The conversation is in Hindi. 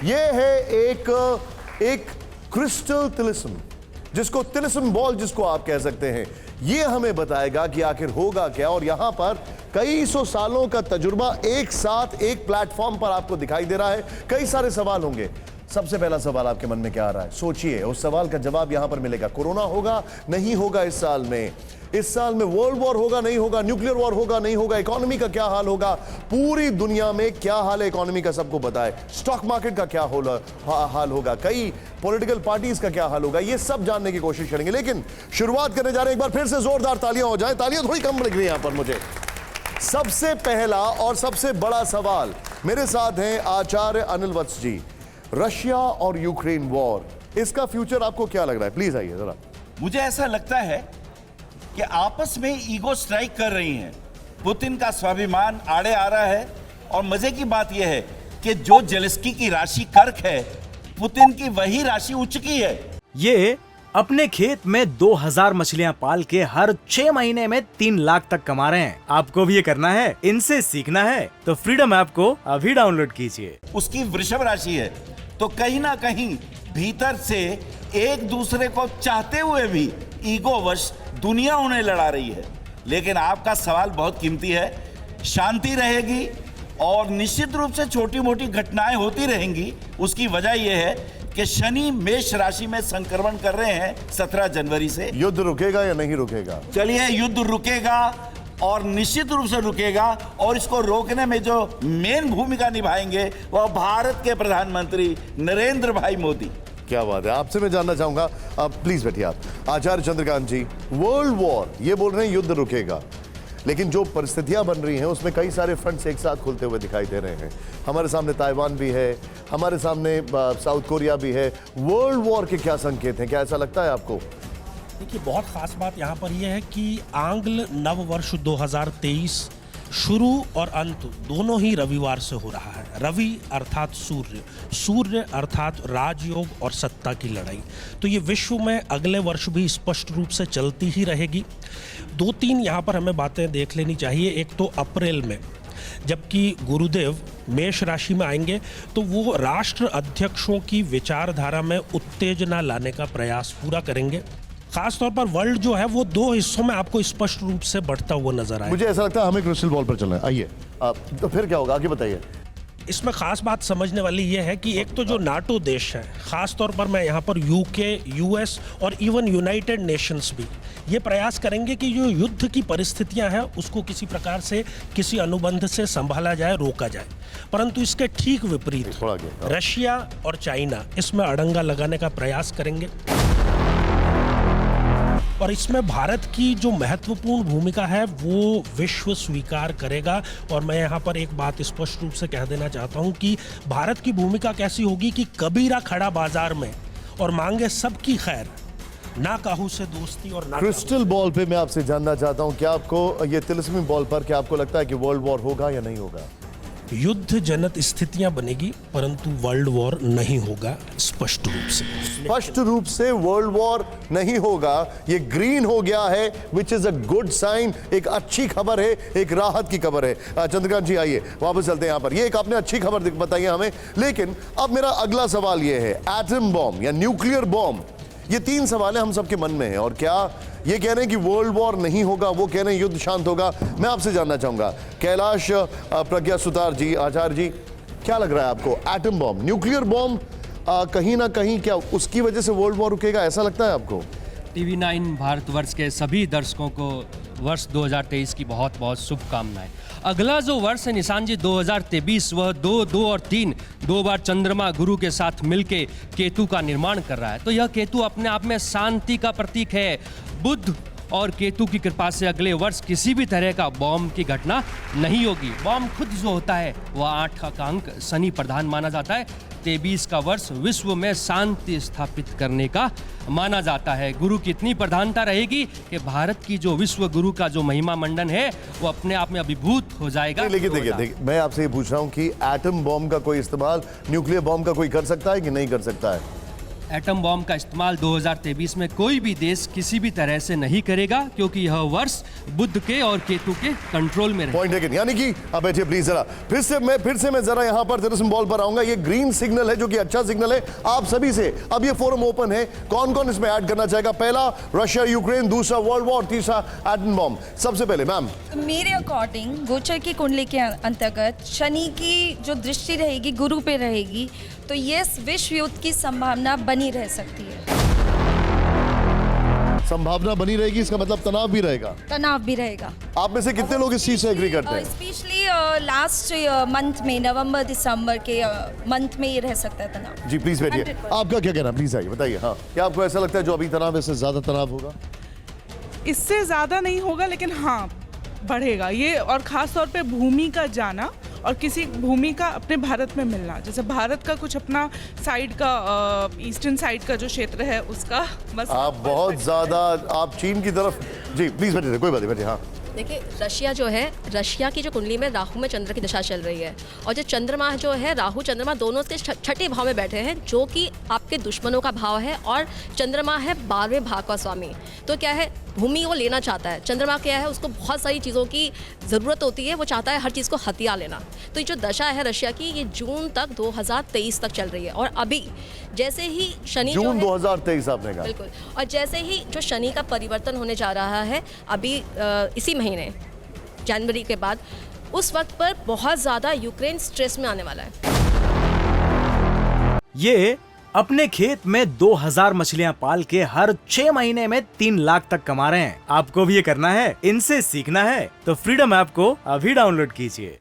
ये है एक क्रिस्टल तिलिस्म, जिसको तिलिस्म बॉल जिसको आप कह सकते हैं। ये हमें बताएगा कि आखिर होगा क्या, और यहां पर कई सौ सालों का तजुर्बा एक साथ एक प्लेटफॉर्म पर आपको दिखाई दे रहा है। कई सारे सवाल होंगे। सबसे पहला सवाल आपके मन में क्या आ रहा है? सोचिए, उस सवाल का जवाब यहां पर मिलेगा। कोरोना होगा नहीं होगा इस साल में? इस साल में वर्ल्ड वॉर होगा नहीं होगा? न्यूक्लियर वॉर होगा नहीं होगा? इकोनॉमी का क्या हाल होगा? पूरी दुनिया में क्या हाल है इकोनॉमी का, सबको पता है। स्टॉक मार्केट का क्या हाल होगा? कई पॉलिटिकल पार्टीज का क्या हाल होगा? ये सब जानने की कोशिश करेंगे। लेकिन शुरुआत करने जा रहे हैं, एक बार फिर से जोरदार तालियां हो जाए। तालियां थोड़ी कम लग रही है यहां पर मुझे। सबसे पहला और सबसे बड़ा सवाल, मेरे साथ हैं आचार्य अनिल वत्स जी। रशिया और यूक्रेन वॉर, इसका फ्यूचर आपको क्या लग रहा है? प्लीज आइए जरा। मुझे ऐसा लगता है कि आपस में ईगो स्ट्राइक कर रही हैं। पुतिन का स्वाभिमान आड़े आ रहा है, और मजे की बात यह है कि जो जेलेंस्की की राशि कर्क है, पुतिन की वही राशि उच्च की है। ये अपने खेत में 2000 मछलियां पाल के हर 6 महीने में 3 लाख तक कमा रहे हैं। आपको भी ये करना है, इनसे सीखना है तो फ्रीडम ऐप को अभी डाउनलोड कीजिए। उसकी वृषभ राशि है, तो कहीं ना कहीं भीतर से एक दूसरे को चाहते हुए भी ईगोवश दुनिया उन्हें लड़ा रही है। लेकिन आपका सवाल बहुत कीमती है। शांति रहेगी और निश्चित रूप से छोटी मोटी घटनाएं होती रहेंगी। उसकी वजह यह है कि शनि मेष राशि में संक्रमण कर रहे हैं 17 जनवरी से। युद्ध रुकेगा या नहीं रुकेगा? चलिए, युद्ध रुकेगा और निश्चित रूप से रुकेगा, और इसको रोकने में जो मेन भूमिका निभाएंगे वह भारत के प्रधानमंत्री नरेंद्र भाई मोदी। क्या बात है। आपसे मैं जानना चाहूंगा, आप प्लीज बैठिए। आप आचार्य चंद्रकांत जी, वर्ल्ड वॉर ये बोल रहे हैं युद्ध रुकेगा, लेकिन जो परिस्थितियां बन रही हैं उसमें कई सारे फ्रंट्स एक साथ खुलते हुए दिखाई दे रहे हैं। हमारे सामने ताइवान भी है, हमारे सामने साउथ कोरिया भी है। वर्ल्ड वॉर के क्या संकेत हैं? क्या ऐसा लगता है आपको? देखिए, बहुत खास बात यहाँ पर यह है कि आंग्ल नव वर्ष 2023 शुरू और अंत दोनों ही रविवार से हो रहा है। रवि अर्थात सूर्य, सूर्य अर्थात राजयोग और सत्ता की लड़ाई। तो ये विश्व में अगले वर्ष भी स्पष्ट रूप से चलती ही रहेगी। 2-3 यहाँ पर हमें बातें देख लेनी चाहिए। एक तो अप्रैल में जबकि गुरुदेव मेष राशि में आएंगे, तो वो राष्ट्र अध्यक्षों की विचारधारा में उत्तेजना लाने का प्रयास पूरा करेंगे। खासतौर पर वर्ल्ड जो है वो 2 हिस्सों में आपको स्पष्ट रूप से बढ़ता हुआ नजर आए। मुझे ऐसा लगता है हमें क्रिस्टल बॉल पर चलना है। आइए, तो फिर क्या होगा आगे बताइए। इसमें खास बात समझने वाली ये है कि एक तो जो नाटो देश है, खासतौर पर मैं यहाँ पर यूके, यूएस और इवन यूनाइटेड नेशंस भी ये प्रयास करेंगे कि जो युद्ध की परिस्थितियां हैं उसको किसी प्रकार से किसी अनुबंध से संभाला जाए, रोका जाए। परंतु इसके ठीक विपरीत रशिया और चाइना इसमें अड़ंगा लगाने का प्रयास करेंगे, और इसमें भारत की जो महत्वपूर्ण भूमिका है वो विश्व स्वीकार करेगा। और मैं यहाँ पर एक बात स्पष्ट रूप से कह देना चाहता हूँ कि भारत की भूमिका कैसी होगी कि कबीरा खड़ा बाजार में और मांगे सबकी खैर, ना काहू से दोस्ती और ना। क्रिस्टल बॉल पे मैं आपसे जानना चाहता हूँ, क्या आपको ये तिलिस्मी बॉल पर क्या आपको लगता है कि वर्ल्ड वॉर होगा या नहीं होगा? युद्ध जनत स्थितियां बनेगी, परंतु वर्ल्ड वॉर नहीं होगा। स्पष्ट रूप से वर्ल्ड वॉर नहीं होगा। ये ग्रीन हो गया है, which is a good sign. एक अच्छी खबर है, एक राहत की खबर है। चंद्रकांत जी आइए, वापस चलते हैं यहाँ पर। ये एक आपने अच्छी खबर बताई है हमें, लेकिन अब मेरा अगला सवाल ये है, एटम बॉम्ब या न्यूक्लियर बॉम्ब, ये 3 सवाल है हम सबके मन में है। और क्या ये कह रहे हैं कि वर्ल्ड वॉर नहीं होगा, वो कह रहे हैं युद्ध शांत होगा? मैं आपसे जानना चाहूंगा, कैलाश प्रज्ञा सुतार जी, आचार्य जी, क्या लग रहा है आपको? एटम बॉम्ब, न्यूक्लियर बॉम्ब, कहीं ना कहीं क्या उसकी वजह से वर्ल्ड वॉर रुकेगा, ऐसा लगता है आपको? टीवी 9 भारतवर्ष के सभी दर्शकों को वर्ष 2023 की बहुत बहुत शुभकामनाएं। अगला जो वर्ष है निशान जी 2023, वह 2, 2 और 3 2 बार चंद्रमा गुरु के साथ मिलके केतु का निर्माण कर रहा है। तो यह केतु अपने आप में शांति का प्रतीक है। बुध और केतु की कृपा से अगले वर्ष किसी भी तरह का बॉम्ब की घटना नहीं होगी। बॉम्ब खुद जो होता है वह 8 का अंक शनि प्रधान माना जाता है। 23 का वर्ष विश्व में शांति स्थापित करने का माना जाता है। गुरु की इतनी प्रधानता रहेगी कि भारत की जो विश्व गुरु का जो महिमा मंडन है वो अपने आप में अभिभूत हो जाएगा। लेकिन देखिए, मैं आपसे ये पूछ रहा हूँ कि एटम बॉम्ब का कोई इस्तेमाल न्यूक्लियर बॉम्ब का कोई कर सकता है कि नहीं कर सकता है? एटम बॉम्ब का इस्तेमाल 2023 में कोई भी देश किसी भी तरह से नहीं करेगा, क्योंकि यह वर्ष बुध के और केतु के कंट्रोल में रहेगा। Point taken. यानी कि अब बैठिए प्लीज जरा, फिर से मैं जरा यहां पर तिलिस्म बॉल पर आऊंगा। ये ग्रीन सिग्नल है जो कि अच्छा सिग्नल है आप सभी से। अब ये फोरम ओपन है, कौन कौन इसमें ऐड करना चाहेगा? पहला रशिया यूक्रेन, दूसरा वर्ल्ड वॉर, तीसरा एटम बॉम्ब। सबसे पहले मैम। मेरे अकॉर्डिंग गोचर की कुंडली के अंतर्गत शनि की जो दृष्टि रहेगी गुरु पे रहेगी, तो ये विश्व युद्ध की संभावना बनी रह सकती है। संभावना बनी रहेगी, इसका मतलब तनाव भी रहेगा। तनाव भी रहेगा। आप में से कितने लोग इस चीज से एग्री करते हैं? स्पेशली लास्ट मंथ में, नवंबर दिसंबर के मंथ में ये रह सकता है तनाव। जी प्लीज बैठिए। 100%। आपका क्या कहना, प्लीज आइए बताइए। हाँ, क्या आपको ऐसा लगता है जो अभी तनाव है इससे ज्यादा तनाव होगा? इससे ज़्यादा नहीं होगा, लेकिन हाँ बढ़ेगा ये। और ख़ास तौर पे भूमि का जाना और किसी भूमि का अपने भारत में मिलना, जैसे भारत का कुछ अपना साइड का ईस्टर्न साइड का जो क्षेत्र है उसका बस। आप बहुत ज्यादा आप चीन की तरफ। जी प्लीज बैठिए, कोई बात नहीं, बैठिए। हाँ देखिए, रशिया जो है, रशिया की जो कुंडली में राहु में चंद्र की दशा चल रही है, और जो चंद्रमा जो है, राहु चंद्रमा दोनों के छठे भाव में बैठे हैं, जो कि आपके दुश्मनों का भाव है, और चंद्रमा है 12वें भाव का स्वामी। तो क्या है, भूमि वो लेना चाहता है। चंद्रमा क्या है, उसको बहुत सारी चीज़ों की ज़रूरत होती है, वो चाहता है हर चीज़ को हथिया लेना। तो ये जो दशा है रशिया की, ये जून तक 2023 तक चल रही है। और अभी जैसे ही शनि जो जून है, 2023 आपने कहा। बिल्कुल, और जैसे ही जो शनि का परिवर्तन होने जा रहा है अभी इसी महीने जनवरी के बाद, उस वक्त पर बहुत ज़्यादा यूक्रेन स्ट्रेस में आने वाला है। ये अपने खेत में 2000 मछलियां पाल के हर 6 महीने में 3 लाख तक कमा रहे हैं। आपको भी ये करना है, इनसे सीखना है, तो फ्रीडम ऐप को अभी डाउनलोड कीजिए।